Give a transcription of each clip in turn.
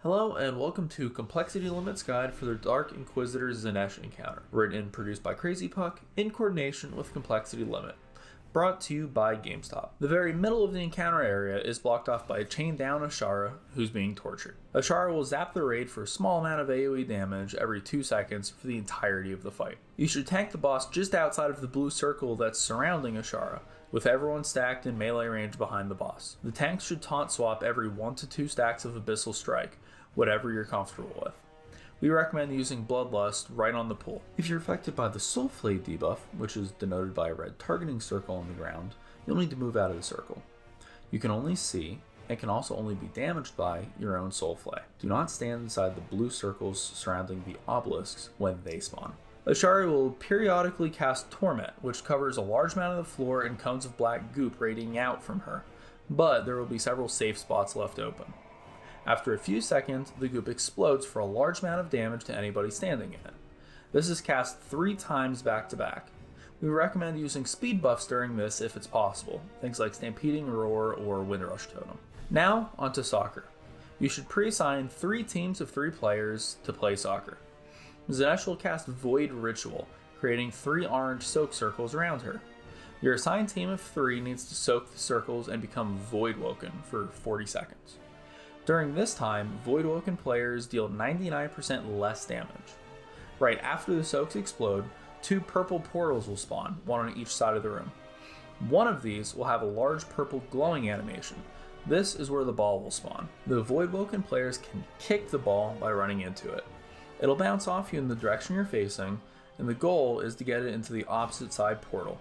Hello and welcome to Complexity Limits Guide for the Dark Inquisitor Xanesh encounter, written and produced by Crzypck in coordination with Complexity Limit, brought to you by GameStop. The very middle of the encounter area is blocked off by a chained down Azshara who's being tortured. Azshara will zap the raid for a small amount of AoE damage every 2 seconds for the entirety of the fight. You should tank the boss just outside of the blue circle that's surrounding Azshara, with everyone stacked in melee range behind the boss. The tanks should taunt swap every 1 to 2 stacks of Abyssal Strike, whatever you're comfortable with. We recommend using Bloodlust right on the pool. If you're affected by the Soul Flay debuff, which is denoted by a red targeting circle on the ground, you'll need to move out of the circle. You can only see, and can also only be damaged by, your own Soul Flay. Do not stand inside the blue circles surrounding the obelisks when they spawn. Azshara will periodically cast Torment, which covers a large amount of the floor and cones of black goop radiating out from her, but there will be several safe spots left open. After a few seconds, the goop explodes for a large amount of damage to anybody standing in it. This is cast 3 times back to back. We recommend using speed buffs during this if it's possible, things like Stampeding Roar or Windrush Totem. Now, onto soccer. You should pre-assign 3 teams of 3 players to play soccer. Xanesh will cast Void Ritual, creating 3 orange soak circles around her. Your assigned team of 3 needs to soak the circles and become Voidwoken for 40 seconds. During this time, Voidwoken players deal 99% less damage. Right after the soaks explode, 2 purple portals will spawn, one on each side of the room. One of these will have a large purple glowing animation. This is where the ball will spawn. The Voidwoken players can kick the ball by running into it. It'll bounce off you in the direction you're facing, and the goal is to get it into the opposite side portal.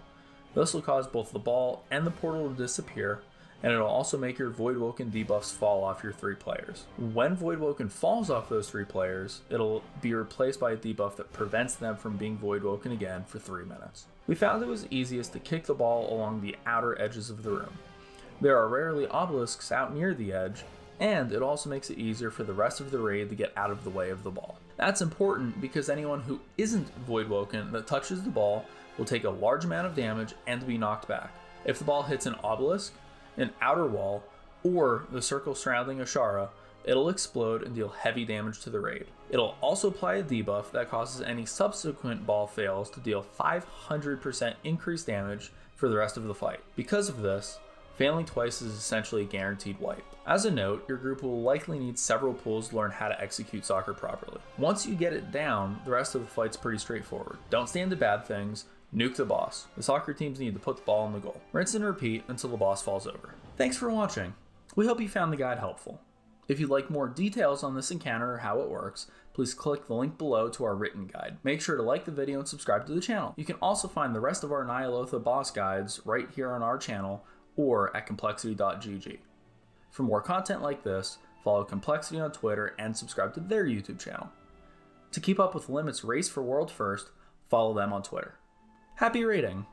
This will cause both the ball and the portal to disappear, and it'll also make your Voidwoken debuffs fall off your 3 players. When Voidwoken falls off those 3 players, it'll be replaced by a debuff that prevents them from being Voidwoken again for 3 minutes. We found it was easiest to kick the ball along the outer edges of the room. There are rarely obelisks out near the edge, and it also makes it easier for the rest of the raid to get out of the way of the ball. That's important because anyone who isn't Voidwoken that touches the ball will take a large amount of damage and be knocked back. If the ball hits an obelisk, an outer wall, or the circle surrounding Azshara, it'll explode and deal heavy damage to the raid. It'll also apply a debuff that causes any subsequent ball fails to deal 500% increased damage for the rest of the fight. Because of this, failing twice is essentially a guaranteed wipe. As a note, your group will likely need several pools to learn how to execute soccer properly. Once you get it down, the rest of the fight's pretty straightforward. Don't stand to bad things, nuke the boss. The soccer teams need to put the ball in the goal. Rinse and repeat until the boss falls over. Thanks for watching. We hope you found the guide helpful. If you'd like more details on this encounter or how it works, please click the link below to our written guide. Make sure to like the video and subscribe to the channel. You can also find the rest of our Ny'alotha boss guides right here on our channel or at complexity.gg. For more content like this, follow Complexity on Twitter and subscribe to their YouTube channel. To keep up with Limit's race for World First, follow them on Twitter. Happy raiding!